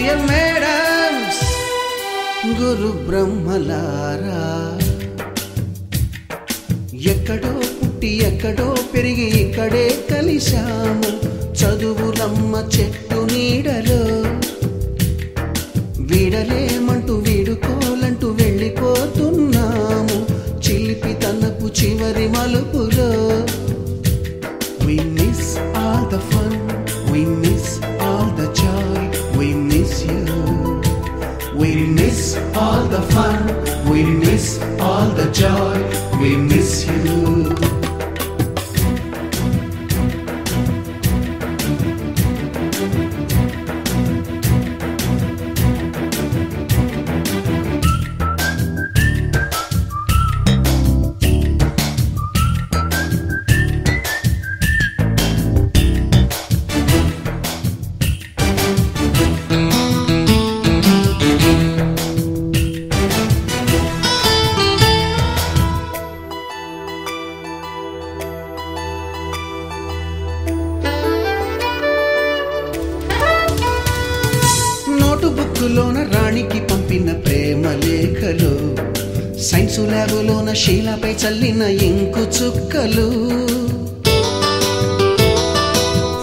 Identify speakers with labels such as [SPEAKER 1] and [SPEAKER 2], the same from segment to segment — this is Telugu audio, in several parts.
[SPEAKER 1] డియర్ మేడమ్స్, గురు బ్రహ్మలారా, ఎక్కడో పుట్టి ఎక్కడో పెరిగి ఇక్కడే కలిశాము చదువులమ్మ చెట్టు నీడలో. వీడలేమంటూ వీడుకోలంటూ వెళ్ళిపోతున్నాము చిలిపి తనపు చివరి మలుపులో. We miss all the fun, we miss all the joy, we miss you. We miss all the fun, we miss all the joy, we miss you. బుక్కులోన రాణికి పంపిన ప్రేమ లేఖలు, సైన్సు ల్యాబులోన శీలపై చల్లిన ఇంకు చుక్కలు,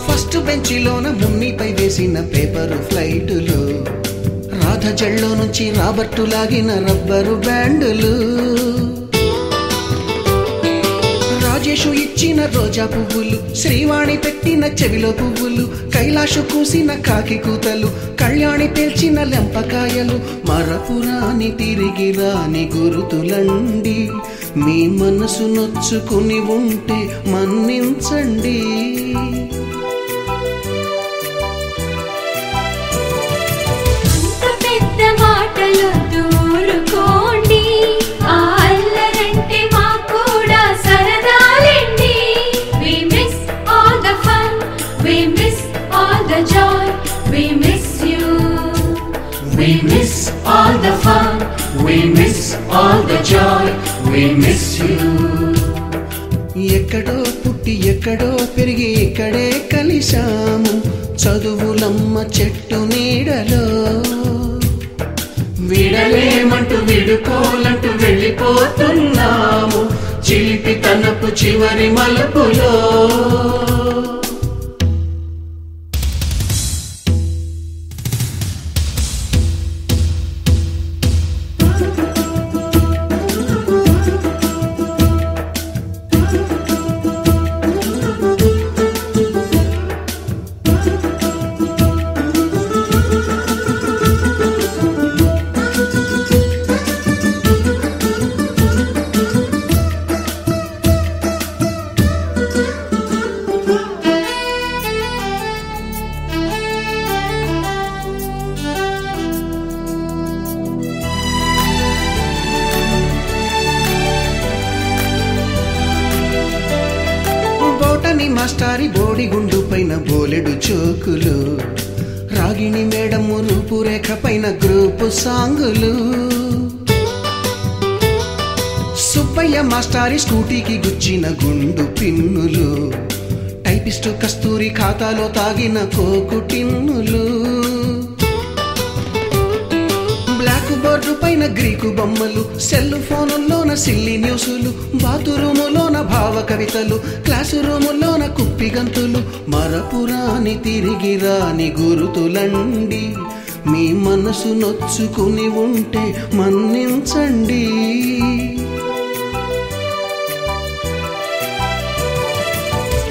[SPEAKER 1] ఫస్ట్ బెంచిలోన మున్నిపై వేసిన పేపరు ఫ్లైటులు, రాధ జల్లో నుంచి రాబర్టు లాగిన రబ్బరు బ్యాండులు, రాజేషు ఇచ్చిన రోజా పువ్వులు, శ్రీవాణి పెట్టిన చెవిలో పువ్వులు, కైలాషు కూసిన కాకి కూతలు, కళ్యాణి పేల్చిన లెంపకాయలు, మరపురాని తిరిగి రాని గురుతులండి. మీ మనసు నొచ్చుకుని ఉంటే మన్నించండి.
[SPEAKER 2] We miss all the fun, we miss all the joy, we miss you.
[SPEAKER 1] ఎక్కడో పుట్టి ఎక్కడో పెరిగి ఇక్కడే కలిశాము చదువులమ్మ చెట్టు నీడలో.
[SPEAKER 2] వీడలేమంటూ వీడుకోలంటూ వెళ్ళిపోతున్నాము చిలిపి తనపు చివరి మలుపులో.
[SPEAKER 1] మాస్టారి బోడిగుండు పైన బోలెడు చోకులు, రాగిణి మేడము రూపురేఖ పైన గ్రూపు సాంగులు, సుబ్బయ్య మాస్టారి స్కూటీకి గుచ్చిన గుండు పిన్నులు, టైపిస్టు కస్తూరి ఖాతాలో తాగిన కోకు టిన్నులు, బ్లాక్ బోర్డు పైన గ్రీకు బొమ్మలు, సెల్ ఫోనుల్లోన సిల్లి న్యూసులు, బాతురూములోన భావ కవితలు, క్లాసు రూములోన కుప్పి గంతులు, మరపురాని తిరిగి రాని గురుతులండి. మీ మనసు నొచ్చుకుని ఉంటే మన్నించండి.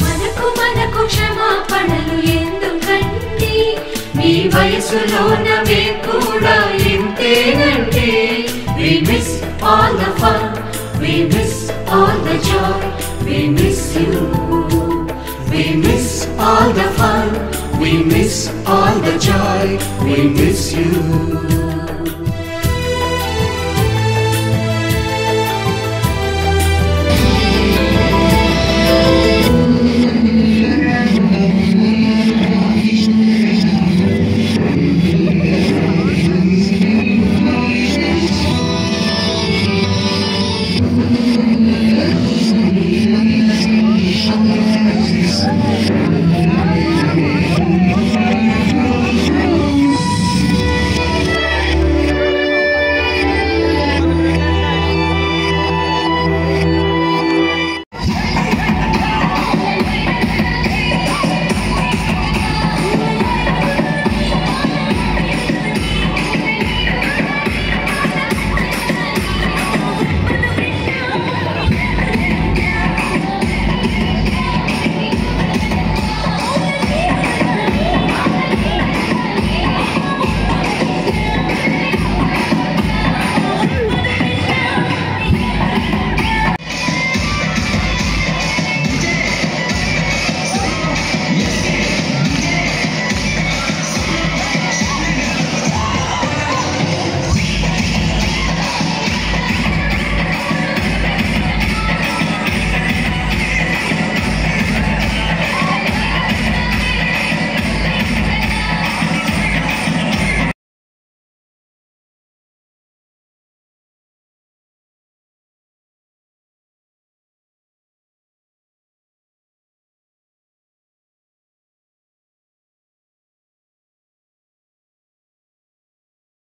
[SPEAKER 2] మనకు క్షమాపణలు ఎందుకండి, మీ వయసులోన మేము కూడా ఇంతేనండి. We miss all the fun, we miss all the joy, we miss you. We miss all the fun, we miss all the joy, we miss you.